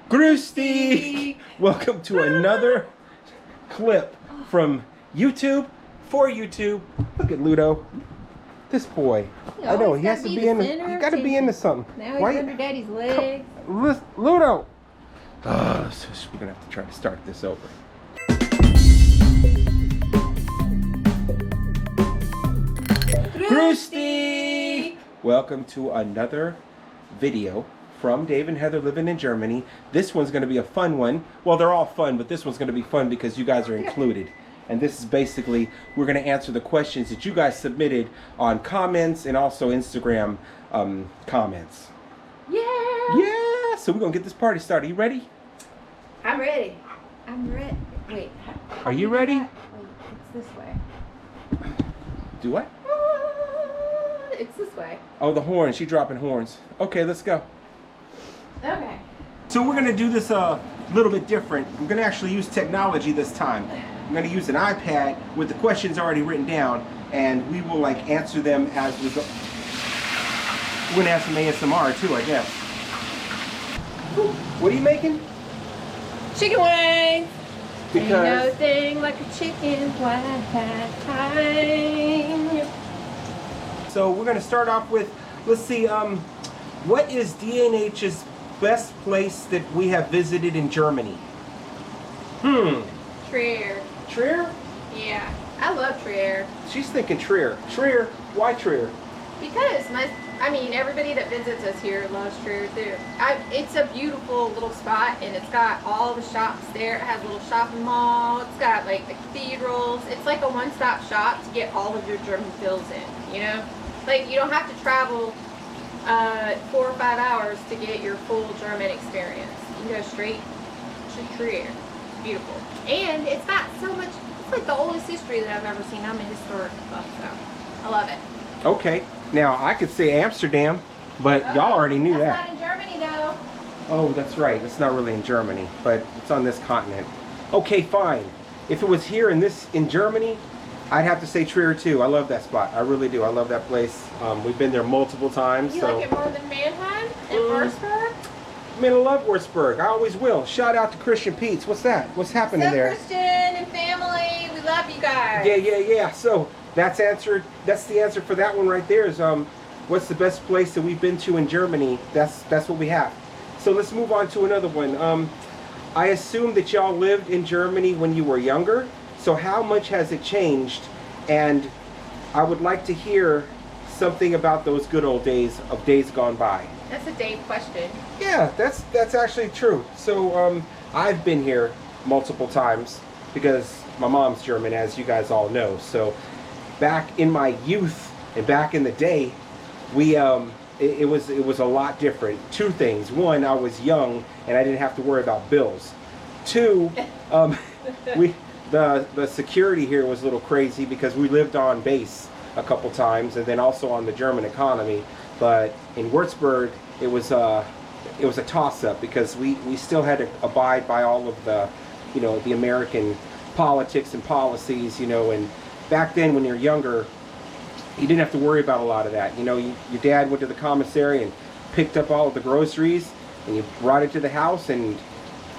Grüß dich! Welcome to another clip from YouTube for YouTube. Look at Ludo. This boy. You I know he always has to gotta be be in. the You center got to of be into something. Now he's under Daddy's legs. Ludo. So we're gonna have to try to start this over. Grüß dich! Welcome to another video from Dave and Heather living in Germany. This one's going to be a fun one. Well, they're all fun, but this one's going to be fun because you guys are included. And this is basically, we're going to answer the questions that you guys submitted on comments and also Instagram comments. Yeah! Yeah! So we're going to get this party started. You ready? I'm ready. I'm ready. Wait. Are you ready? Wait, it's this way. Do what? It's this way. Oh, the horns. She dropping horns. Okay, let's go. Okay. So we're going to do this a little bit different. I'm going to actually use technology this time. I'm going to use an iPad with the questions already written down, and we will like answer them as we go. We're going to have some ASMR too, I guess. Ooh, what are you making? Chicken wings! Because ain't no thing like a chicken time. So we're going to start off with, let's see, what is D&H's best place that we have visited in Germany? Trier. Trier? Yeah. I love Trier. She's thinking Trier. Trier? Why Trier? Because everybody that visits us here loves Trier too. It's a beautiful little spot, and it's got all the shops there. It has a little shopping mall. It's got like the cathedrals. It's like a one-stop shop to get all of your German feels in, you know? Like, you don't have to travel 4 or 5 hours to get your full German experience. You can go straight to Trier. It's beautiful. And it's got so much, it's like the oldest history that I've ever seen. I'm a historic buff, so I love it. Okay. Now, I could say Amsterdam, but y'all already knew that. That's not in Germany, though. Oh, that's right. It's not really in Germany, but it's on this continent. Okay, fine. If it was here in Germany, I'd have to say Trier too. I love that spot. I really do. I love that place. We've been there multiple times. You so. like it more than Mannheim and Würzburg? I mean, I love Würzburg. I always will. Shout out to Christian Pete's. What's that? What's happening there? Christian and family. We love you guys. Yeah. So that's answered. That's the answer for that one right there. Is what's the best place that we've been to in Germany? That's what we have. So let's move on to another one. I assume that y'all lived in Germany when you were younger. So how much has it changed? And I would like to hear something about those good old days of days gone by. That's a Dave question. Yeah, that's actually true. So I've been here multiple times because my mom's German, as you guys all know. So back in my youth and back in the day, we it was a lot different. Two things. One, I was young and I didn't have to worry about bills. Two, the security here was a little crazy because we lived on base a couple times and then also on the German economy. But in Würzburg, it was a toss-up because we still had to abide by all of the, the American politics and policies, and back then when you're younger, you didn't have to worry about a lot of that. Your dad went to the commissary and picked up all of the groceries and you brought it to the house, and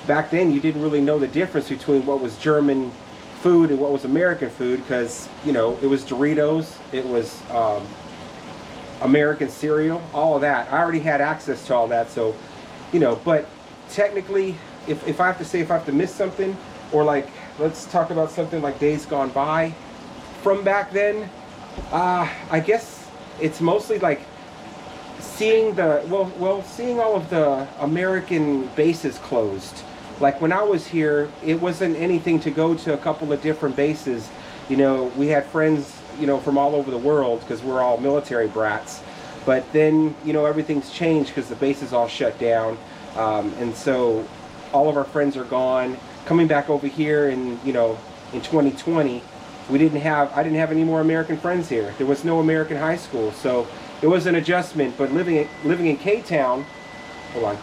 back then you didn't really know the difference between what was German food and what was American food because, it was Doritos, it was American cereal, all of that. I already had access to all that, so, but technically, if I have to miss something, or like, let's talk about something like days gone by from back then, I guess it's mostly like seeing seeing all of the American bases closed. Like when I was here, it wasn't anything to go to a couple of different bases. We had friends, from all over the world because we're all military brats. But then, everything's changed because the base is all shut down. And so all of our friends are gone. Coming back over here in 2020, I didn't have any more American friends here. There was no American high school. So it was an adjustment. But living in K-Town, hold on.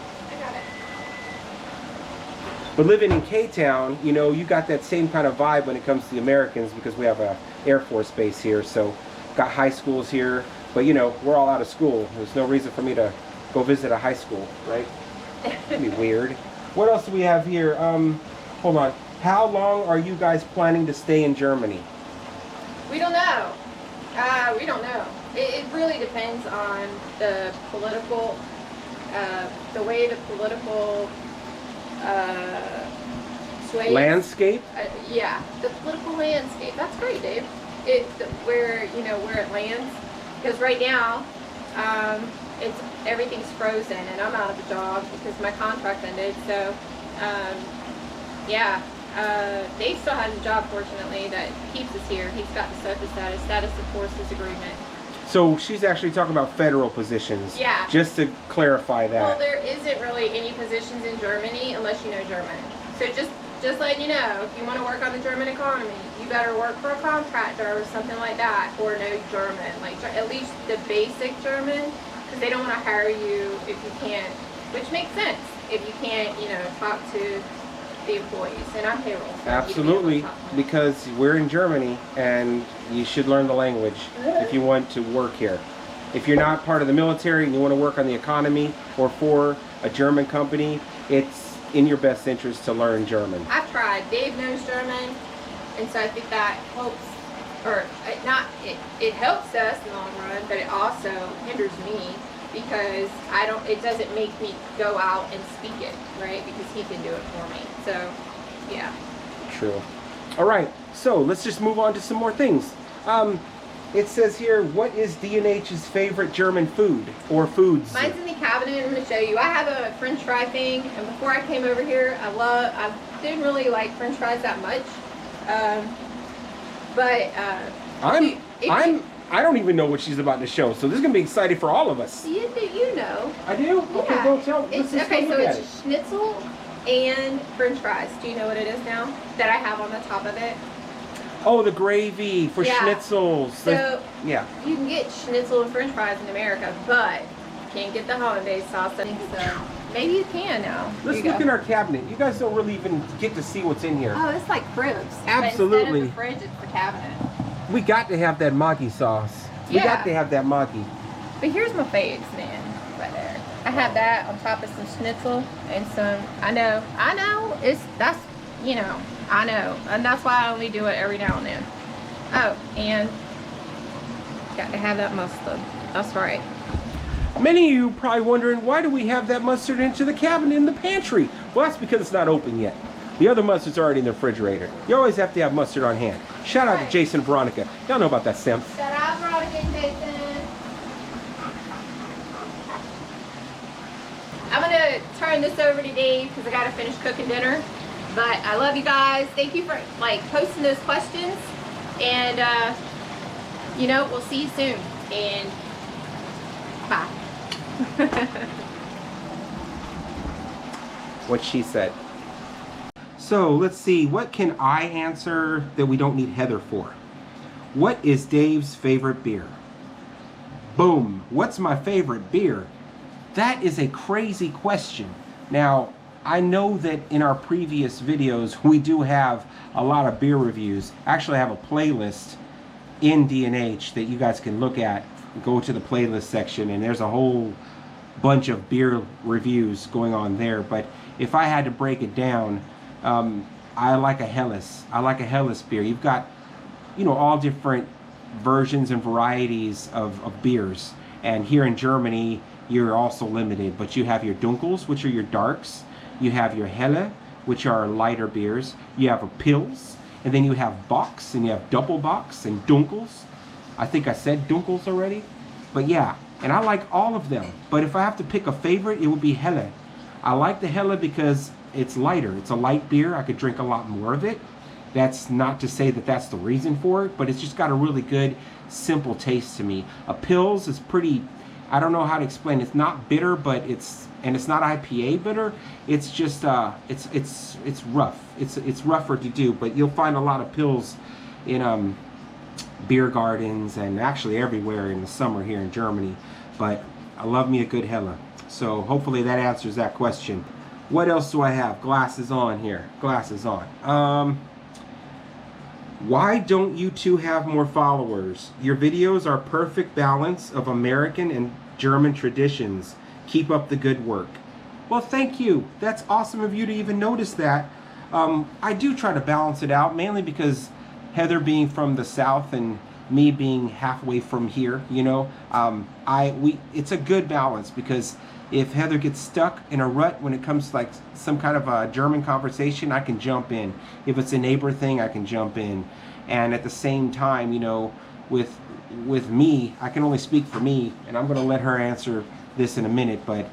But living in K-Town, you got that same kind of vibe when it comes to the Americans because we have a Air Force base here. So got high schools here. But we're all out of school. There's no reason for me to go visit a high school, right? That'd be weird. What else do we have here? Hold on. How long are you guys planning to stay in Germany? We don't know. We don't know. It really depends on the political, the way the political sways. Landscape? Yeah, the political landscape. That's great, Dave. Where it lands. Because right now, everything's frozen, and I'm out of a job because my contract ended. So, yeah. Dave still has a job, fortunately, that keeps us here. He's got the SOFA status of forces agreement. So she's actually talking about federal positions. Yeah. Just to clarify that. Well, there isn't really any positions in Germany unless you know German. So just letting you know, if you want to work on the German economy, you better work for a contractor or something like that, or know German, like at least the basic German, because they don't want to hire you if you can't, which makes sense, if you can't, talk to the employees, and I'm payroll. So absolutely, because we're in Germany and you should learn the language if you want to work here. If you're not part of the military and you want to work on the economy or for a German company, it's in your best interest to learn German. I've tried. Dave knows German, and so I think that helps, or it helps us in the long run, but it also hinders me because it doesn't make me go out and speak it, right? Because he can do it for me. So, yeah. True. All right, so let's just move on to some more things. It says here, what is D&H's favorite German food or foods? Mine's in the cabinet. I'm going to show you. I have a French fry thing, and before I came over here, I didn't really like French fries that much. I don't even know what she's about to show, so this is going to be exciting for all of us. You know. I do? Okay, Yeah. well, tell me. Okay, so it's schnitzel and French fries. Do you know what it is now? That I have on the top of it? Oh, the gravy for schnitzels. So, yeah. You can get schnitzel and French fries in America, but you can't get the hollandaise sauce. I think so. Maybe you can now. Let's look in our cabinet. You guys don't really even get to see what's in here. Oh, it's like cribs. Absolutely. But instead of the fridge, it's the cabinet. We got to have that Maggi sauce. We Yeah. got to have that Maggi. But here's my faves, man, right there. I have that on top of some schnitzel and some, I know, I know, and that's why I only do it every now and then. Oh, and got to have that mustard. That's right. Many of you probably wondering, why do we have that mustard into the cabinet in the pantry? Well, that's because it's not open yet. The other mustard's already in the refrigerator. You always have to have mustard on hand. Shout out to Jason and Veronica. Y'all know about that, Sam. Shout out Veronica and Jason. I'm going to turn this over to Dave because I got to finish cooking dinner. But I love you guys. Thank you for posting those questions. And, we'll see you soon. And bye. What she said. So let's see, what can I answer that we don't need Heather for? What is Dave's favorite beer? Boom. What's my favorite beer? That is a crazy question. Now, I know that in our previous videos, we do have a lot of beer reviews. Actually, I have a playlist in D&H that you guys can look at. Go to the playlist section, and there's a whole bunch of beer reviews going on there. But if I had to break it down, I like a Helles. I like a Helles beer. You've got, all different versions and varieties of beers. And here in Germany, you're also limited. But you have your Dunkels, which are your darks. You have your Helle, which are lighter beers. You have a Pils. And then you have Box, and you have Double Box and Dunkels. I think I said Dunkels already. But yeah, and I like all of them. But if I have to pick a favorite, it would be Helle. I like the Helle because it's lighter. It's a light beer. I could drink a lot more of it. That's not to say that that's the reason for it, but it's just got a really good, simple taste to me. A Pils is pretty, I don't know how to explain. It's not bitter, but it's not IPA bitter. It's just, it's rough. It's rougher to do, but you'll find a lot of Pils in beer gardens and actually everywhere in the summer here in Germany. But I love me a good Helle. So hopefully that answers that question. What else do I have? Glasses on here. Glasses on. Why don't you two have more followers? Your videos are perfect balance of American and German traditions. Keep up the good work. Well, thank you. That's awesome of you to even notice that. I do try to balance it out, mainly because Heather being from the South and me being halfway from here, you know, it's a good balance, because if Heather gets stuck in a rut when it comes to like some kind of a German conversation, I can jump in. If it's a neighbor thing, I can jump in. And at the same time, you know, with me, I can only speak for me, and I'm going to let her answer this in a minute, but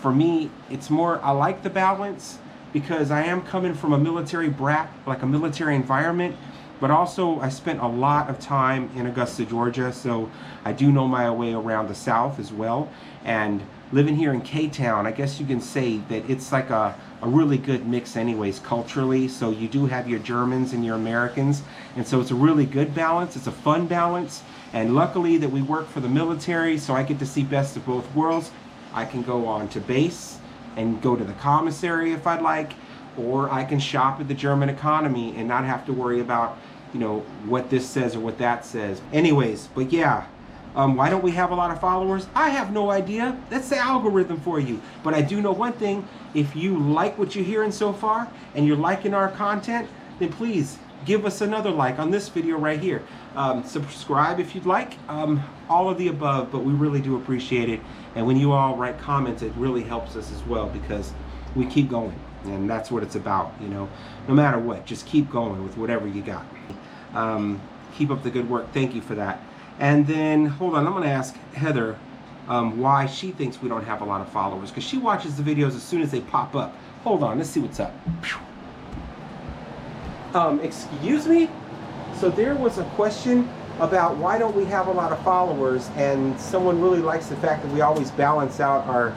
for me, it's more, I like the balance because I am coming from a military brat, like a military environment, but also I spent a lot of time in Augusta, Georgia, so I do know my way around the South as well. And living here in K-Town, I guess you can say that it's like a really good mix anyways, culturally. So you do have your Germans and your Americans, and so it's a really good balance. It's a fun balance, and luckily that we work for the military, so I get to see best of both worlds. I can go on to base and go to the commissary if I'd like, or I can shop at the German economy and not have to worry about, you know, what this says or what that says. Anyways, but yeah, why don't we have a lot of followers? I have no idea. That's the algorithm for you. But I do know one thing: if you like what you're hearing so far and you're liking our content, then please give us another like on this video right here. Subscribe if you'd like. All of the above, but we really do appreciate it. And when you all write comments, it really helps us as well, because we keep going. And that's what it's about, you know. No matter what, just keep going with whatever you got. Keep up the good work. Thank you for that. And then, hold on, I'm going to ask Heather why she thinks we don't have a lot of followers, because she watches the videos as soon as they pop up. Hold on, let's see what's up. Excuse me? So there was a question about why don't we have a lot of followers, and someone really likes the fact that we always balance out our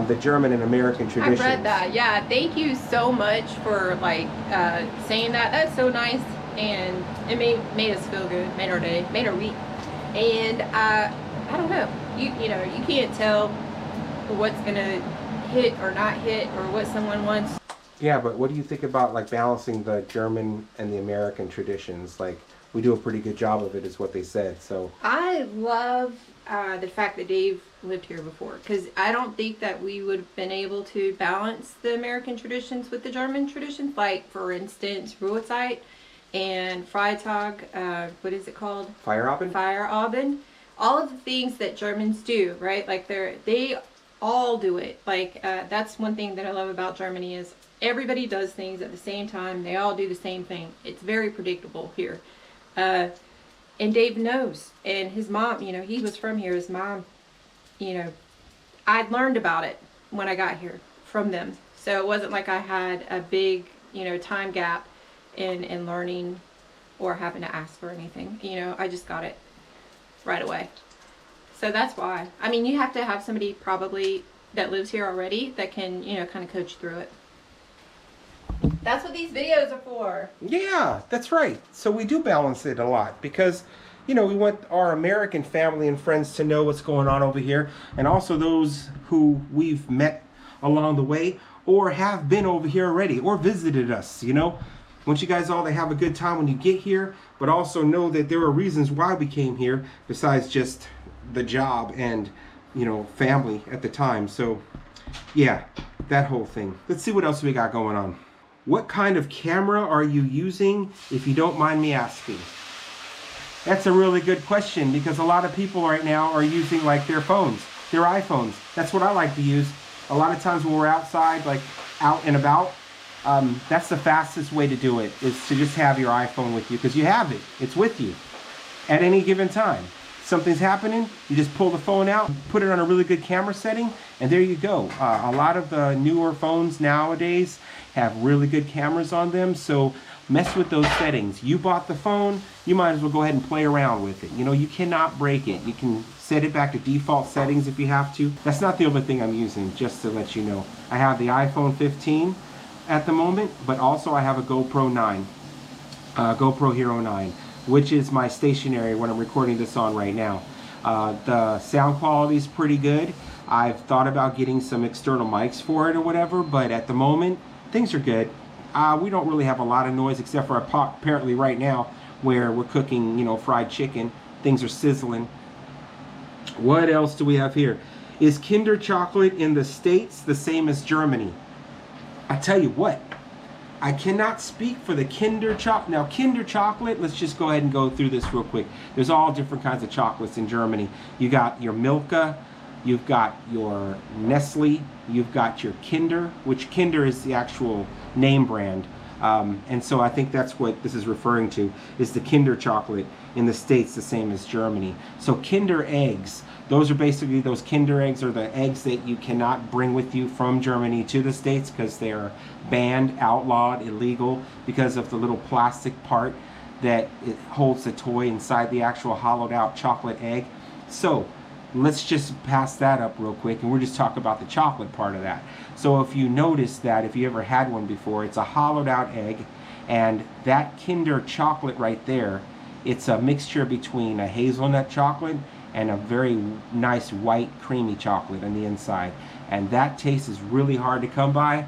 the German and American traditions. I read that. Yeah, thank you so much for like saying that. That's so nice, and it made us feel good, made our day, made our week. And I don't know, you know, you can't tell what's gonna hit or not hit, or what someone wants. Yeah, but what do you think about like balancing the German and the American traditions? Like, we do a pretty good job of it, is what they said. So I love the fact that Dave lived here before, because I don't think that we would have been able to balance the American traditions with the German traditions. Like, for instance, Ruhezeit and Freitag, what is it called? Feierabend? Feierabend. All of the things that Germans do, right? Like, they all do it. Like, that's one thing that I love about Germany, is everybody does things at the same time. They all do the same thing. It's very predictable here. And Dave knows, and his mom, you know, he was from here. His mom, you know, I'd learned about it when I got here from them. So it wasn't like I had a big, you know, time gap in learning or having to ask for anything. You know, I just got it right away. So that's why. I mean, you have to have somebody probably that lives here already that can, you know, kind of coach you through it. That's what these videos are for. Yeah, that's right. So we do balance it a lot, because, you know, we want our American family and friends to know what's going on over here, and also those who we've met along the way or have been over here already or visited us, you know. Want you guys all to have a good time when you get here, but also know that there are reasons why we came here besides just the job and, you know, family at the time. So yeah, that whole thing. Let's see what else we got going on. What kind of camera are you using, if you don't mind me asking? That's a really good question, because a lot of people right now are using like their phones, their iPhones. That's what I like to use. A lot of times when we're outside, like out and about, that's the fastest way to do it, is to just have your iPhone with you, because you have it. It's with you at any given time. Something's happening, you just pull the phone out, put it on a really good camera setting, and there you go. A lot of the newer phones nowadays have really good cameras on them, so mess with those settings. You bought the phone, you might as well go ahead and play around with it. You know, you cannot break it. You can set it back to default settings if you have to. That's not the only thing I'm using, just to let you know. I have the iPhone 15 at the moment, but also I have a GoPro 9, GoPro Hero 9, which is my stationary when I'm recording this on right now. The sound quality is pretty good. I've thought about getting some external mics for it or whatever, but at the moment, things are good. We don't really have a lot of noise, except for apparently right now where we're cooking, you know, fried chicken. Things are sizzling. What else do we have here? Is Kinder chocolate in the States the same as Germany? I tell you what, I cannot speak for the Kinder chocolate. Now, Kinder chocolate, let's just go ahead and go through this real quick. There's all different kinds of chocolates in Germany. You got your Milka, you've got your Nestle, you've got your Kinder, which Kinder is the actual name brand. And so I think that's what this is referring to, is the Kinder chocolate in the States, the same as Germany. So Kinder eggs, those are basically, those Kinder eggs are the eggs that you cannot bring with you from Germany to the States because they're banned, outlawed, illegal because of the little plastic part that it holds the toy inside the actual hollowed out chocolate egg. So let's just pass that up real quick and we'll just talk about the chocolate part of that. So if you notice that, if you ever had one before, it's a hollowed out egg, and that Kinder chocolate right there, it's a mixture between a hazelnut chocolate and a very nice white creamy chocolate on the inside, and that taste is really hard to come by.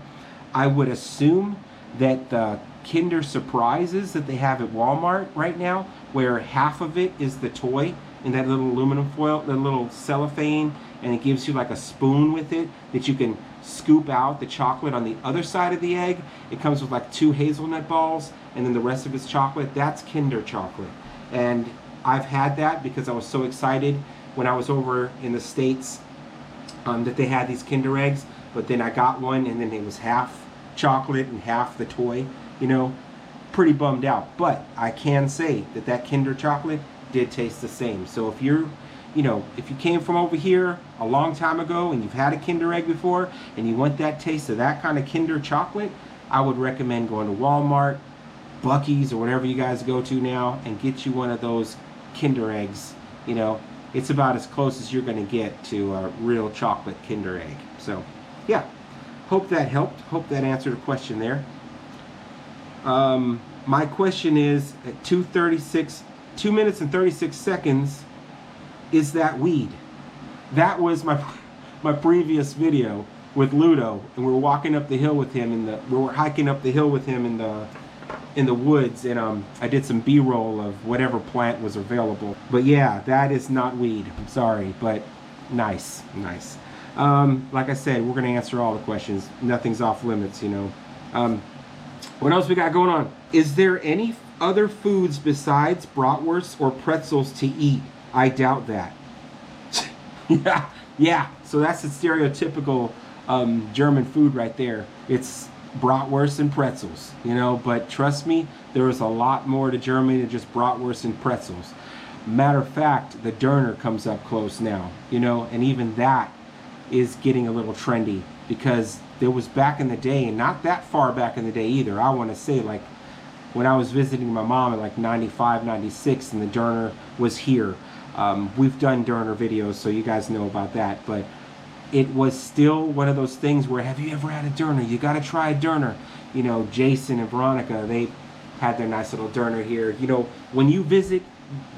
I would assume that the Kinder Surprises that they have at Walmart right now, where half of it is the toy in that little aluminum foil, the little cellophane, and it gives you like a spoon with it that you can scoop out the chocolate on the other side of the egg. It comes with like 2 hazelnut balls and then the rest of it's chocolate. That's Kinder chocolate. And I've had that because I was so excited when I was over in the States that they had these Kinder eggs, but then I got one and then it was half chocolate and half the toy, you know, pretty bummed out. But I can say that that Kinder chocolate did taste the same. So if you're, you know, if you came from over here a long time ago and you've had a Kinder egg before and you want that taste of that kind of Kinder chocolate, I would recommend going to Walmart, Buc-ee's, or whatever you guys go to now, and get you one of those Kinder eggs. You know, it's about as close as you're going to get to a real chocolate Kinder egg. So yeah, hope that helped. Hope that answered a question there. My question is, at 2 minutes and 36 seconds, is that weed? That was my previous video with Ludo, and we were walking up the hill with him we were hiking up the hill with him in the woods, and I did some B-roll of whatever plant was available. But yeah, that is not weed. I'm sorry, but nice. Like I said, we're gonna answer all the questions. Nothing's off limits, you know. What else we got going on? Is there any other foods besides bratwurst or pretzels to eat? I doubt that. Yeah. So that's the stereotypical German food right there. It's bratwurst and pretzels, you know. But trust me, there is a lot more to Germany than just bratwurst and pretzels. Matter of fact, the Döner comes up close now, you know, and even that is getting a little trendy, because there was back in the day, and not that far back in the day either, I want to say like when I was visiting my mom in like 95, 96, and the Döner was here. We've done Döner videos, so you guys know about that, but it was still one of those things where, have you ever had a Döner? You got to try a Döner. You know, Jason and Veronica, they had their nice little Döner here. You know, when you visit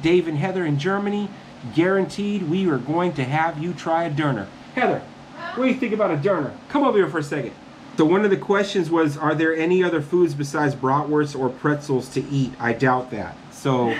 Dave and Heather in Germany, guaranteed we are going to have you try a Döner. Heather, what do you think about a Döner? Come over here for a second. So one of the questions was, are there any other foods besides bratwurst or pretzels to eat? I doubt that. So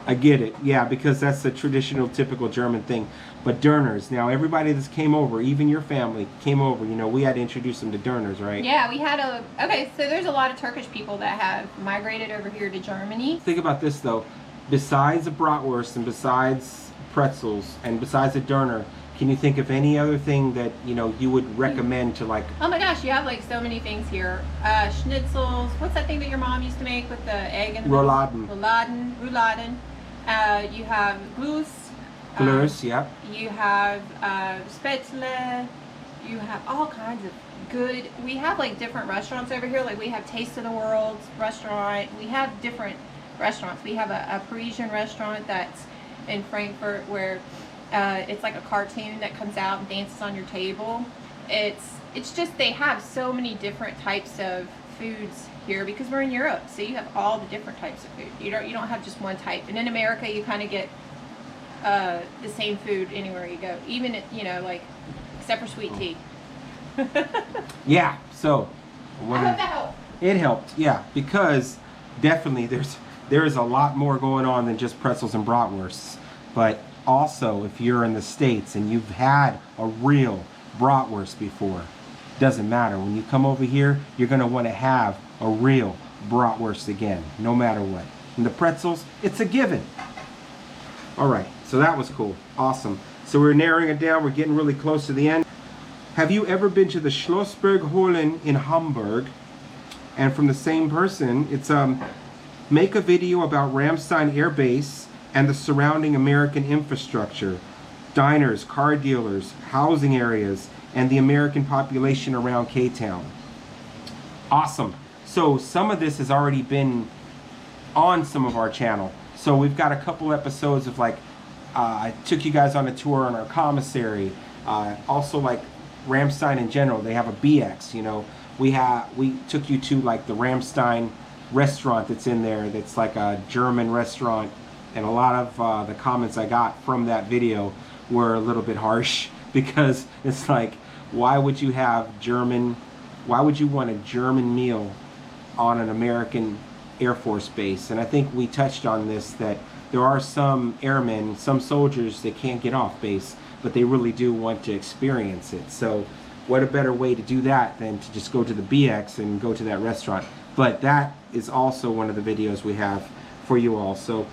I get it. Yeah, because that's the traditional, typical German thing. But Döners, now everybody that's came over, even your family came over, you know, we had to introduce them to Döners, right? Yeah, we had okay, so there's a lot of Turkish people that have migrated over here to Germany. Think about this though. Besides the bratwurst and besides pretzels and besides a Döner, can you think of any other thing that, you know, you would recommend to, like... Oh my gosh, you have like so many things here. Schnitzels. What's that thing that your mom used to make with the egg and the Rouladen. Rouladen. You have Glüs. Glüs, yeah. You have Spätzle. You have all kinds of good... We have like different restaurants over here. Like we have Taste of the World restaurant. We have different restaurants. We have a Parisian restaurant that's in Frankfurt where... it's like a cartoon that comes out and dances on your table. It's just, they have so many different types of foods here because we're in Europe, so you have all the different types of food. You don't have just one type. And in America, you kind of get the same food anywhere you go, even you know, like except for sweet tea. Yeah. So I hope that helped. It helped, yeah, because definitely there is a lot more going on than just pretzels and bratwursts. But Also, if you're in the States and you've had a real bratwurst before, doesn't matter. When you come over here, you're going to want to have a real bratwurst again, no matter what. And the pretzels, it's a given. All right, so that was cool. Awesome. So we're narrowing it down. We're getting really close to the end. Have you ever been to the Schlossberg-Holen in Hamburg? And from the same person, it's make a video about Ramstein Air Base and the surrounding American infrastructure, diners, car dealers, housing areas, and the American population around K-Town. Awesome. So some of this has already been on some of our channel. So we've got a couple episodes of like, I took you guys on a tour on our commissary. Also like Ramstein in general, they have a BX, you know. We took you to like the Ramstein restaurant that's in there, that's like a German restaurant, and a lot of the comments I got from that video were a little bit harsh, because it's like, why would you want a German meal on an American Air Force base? And I think we touched on this, that there are some airmen, some soldiers that can't get off base, but they really do want to experience it. So what a better way to do that than to just go to the BX and go to that restaurant. But that is also one of the videos we have for you all. So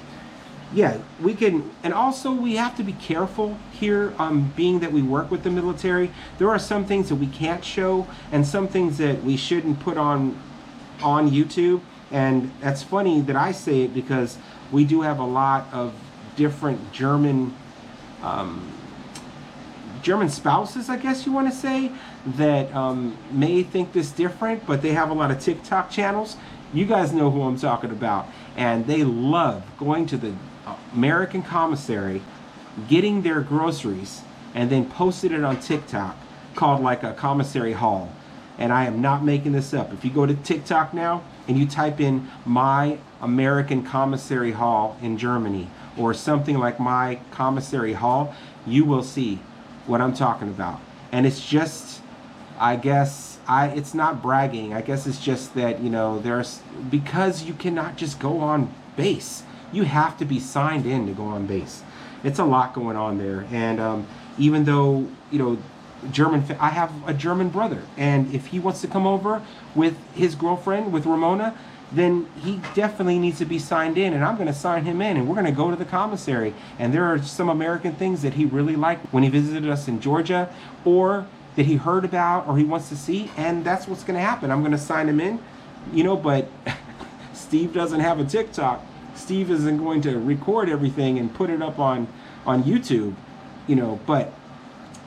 yeah, we can, and also we have to be careful here, being that we work with the military. There are some things that we can't show, and some things that we shouldn't put on YouTube. And that's funny that I say it, because we do have a lot of different German spouses, I guess you want to say, that may think this different, but they have a lot of TikTok channels. You guys know who I'm talking about, and they love going to the American commissary, getting their groceries, and then posting it on TikTok, called like a commissary haul. And I am not making this up. If you go to TikTok now and you type in my American commissary haul in Germany, or something like my commissary haul, you will see what I'm talking about. And it's just, I guess, it's not bragging. I guess it's just that, you know, because you cannot just go on base. You have to be signed in to go on base. It's a lot going on there. And even though, you know, I have a German brother, and if he wants to come over with his girlfriend, with Ramona, then he definitely needs to be signed in, and I'm going to sign him in, and we're going to go to the commissary. And there are some American things that he really liked when he visited us in Georgia, or that he heard about, or he wants to see, and that's what's going to happen. I'm going to sign him in, you know. But Steve doesn't have a TikTok. Steve isn't going to record everything and put it up on YouTube, you know. But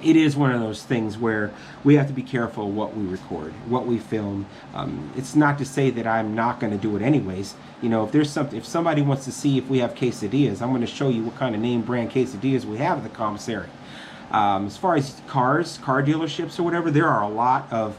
it is one of those things where we have to be careful what we record, what we film. It's not to say that I'm not going to do it anyways. You know, if somebody wants to see if we have quesadillas, I'm going to show you what kind of name brand quesadillas we have at the commissary. As far as car dealerships or whatever, there are a lot of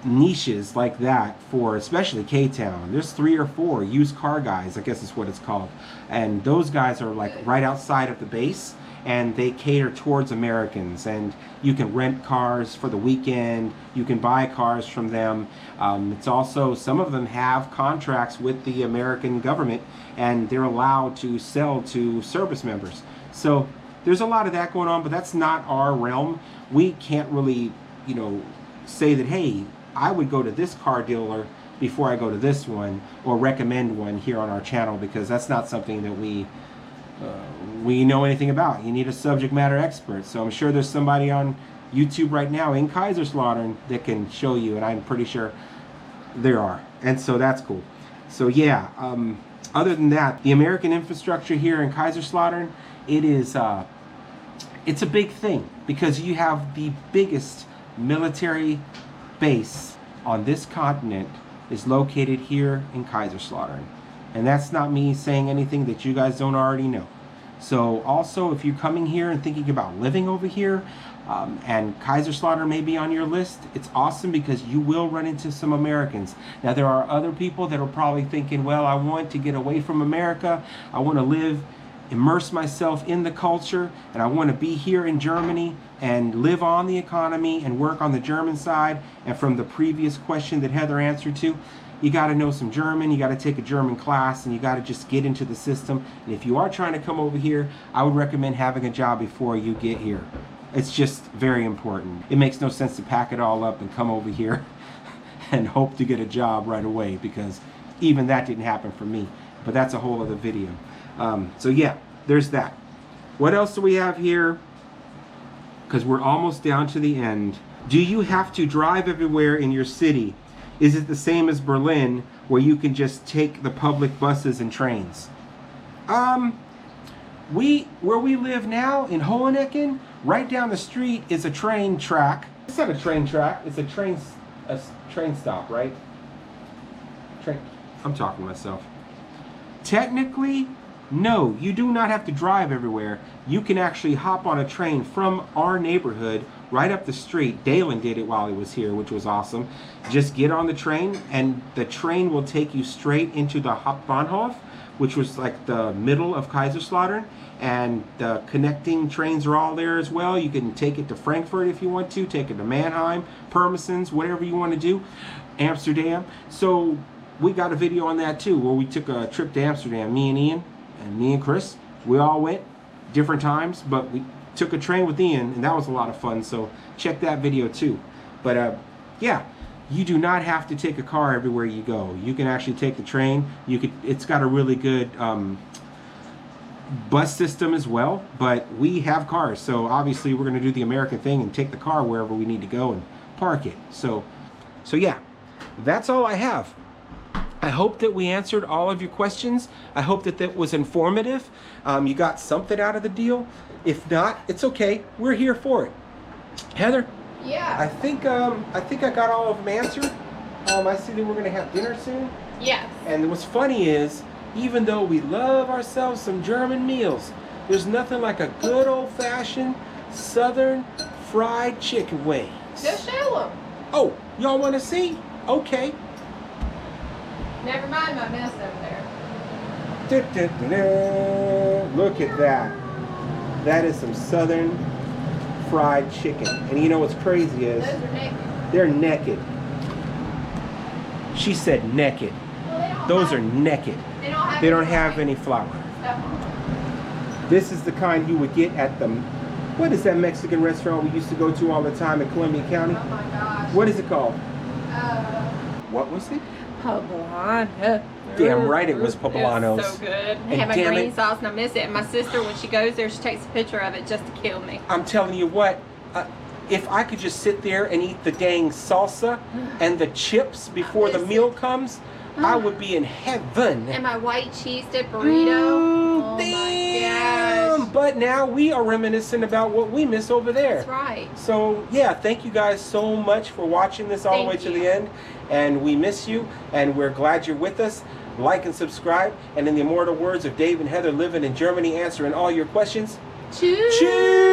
niches like that for especially K-Town. There's 3 or 4 used car guys, I guess is what it's called. And those guys are like right outside of the base, and they cater towards Americans, and you can rent cars for the weekend, you can buy cars from them. It's also, some of them have contracts with the American government, and they're allowed to sell to service members. So there's a lot of that going on, but that's not our realm. We can't really, you know, say that, hey, I would go to this car dealer before I go to this one, or recommend one here on our channel, because that's not something that we know anything about. You need a subject matter expert. So I'm sure there's somebody on YouTube right now in Kaiserslautern that can show you, and I'm pretty sure there are. And so that's cool. So yeah, other than that, the American infrastructure here in Kaiserslautern, it's a big thing, because you have the biggest military base on this continent is located here in Kaiserslautern. And that's not me saying anything that you guys don't already know. So also, if you're coming here and thinking about living over here, and Kaiserslautern may be on your list, it's awesome, because you will run into some Americans. Now, there are other people that are probably thinking, well, I want to get away from America. I want to live immerse myself in the culture, and I want to be here in Germany and live on the economy and work on the German side. And from the previous question that Heather answered to, you got to know some German, you got to take a German class, and you got to just get into the system. And if you are trying to come over here, I would recommend having a job before you get here. It's just very important. It makes no sense to pack it all up and come over here and hope to get a job right away, because even that didn't happen for me. But that's a whole other video. So yeah, there's that. What else do we have here? Because we're almost down to the end. Do you have to drive everywhere in your city? Is it the same as Berlin, where you can just take the public buses and trains? Where we live now in Hohenecken, right down the street is a train track. It's not a train track, it's a train stop, right? I'm talking to myself. Technically, no, you do not have to drive everywhere. You can actually hop on a train from our neighborhood right up the street. Dalen did it while he was here, which was awesome. Just get on the train, and the train will take you straight into the Hauptbahnhof, which was like the middle of Kaiserslautern, and the connecting trains are all there as well. You can take it to Frankfurt if you want to, take it to Mannheim, Pirmasens, whatever you want to do, Amsterdam. So we got a video on that too, where we took a trip to Amsterdam, me and Ian, and me and Chris. We all went different times, but we took a train with Ian, and that was a lot of fun. So check that video too. But yeah, you do not have to take a car everywhere you go. You can actually take the train. It's got a really good bus system as well, but we have cars, so obviously we're going to do the American thing and take the car wherever we need to go and park it. So yeah, that's all I have. I hope that we answered all of your questions. I hope that that was informative. You got something out of the deal. If not, it's okay. We're here for it. Heather? Yeah. I think I got all of them answered. I see that we're gonna have dinner soon. Yes. And what's funny is, even though we love ourselves some German meals, there's nothing like a good old-fashioned Southern fried chicken wings. Go show them. Oh, y'all want to see? Okay. Never mind my mess over there. Look at that. That is some Southern fried chicken. And you know what's crazy is, Those are naked. they're naked. She said naked. Well, Those are naked. They don't have any flour. stuff on. This is the kind you would get at the, what is that Mexican restaurant we used to go to all the time in Columbia County? Oh my gosh. What is it called? What was it? Poblano. Damn right it was Poblano's. It's so good. They And have my damn green it- sauce and I miss it. And my sister, when she goes there, she takes a picture of it just to kill me. I'm telling you what, if I could just sit there and eat the dang salsa and the chips before the miss meal comes, I would be in heaven. And my white cheese dip burrito. Oh Damn! my gosh. But now we are reminiscing about what we miss over there. That's right. So yeah, thank you guys so much for watching this all the way Thank to you. the end. And we miss you, and we're glad you're with us. Like and subscribe. And in the immortal words of Dave and Heather living in Germany, answering all your questions. Cheers. Cheers!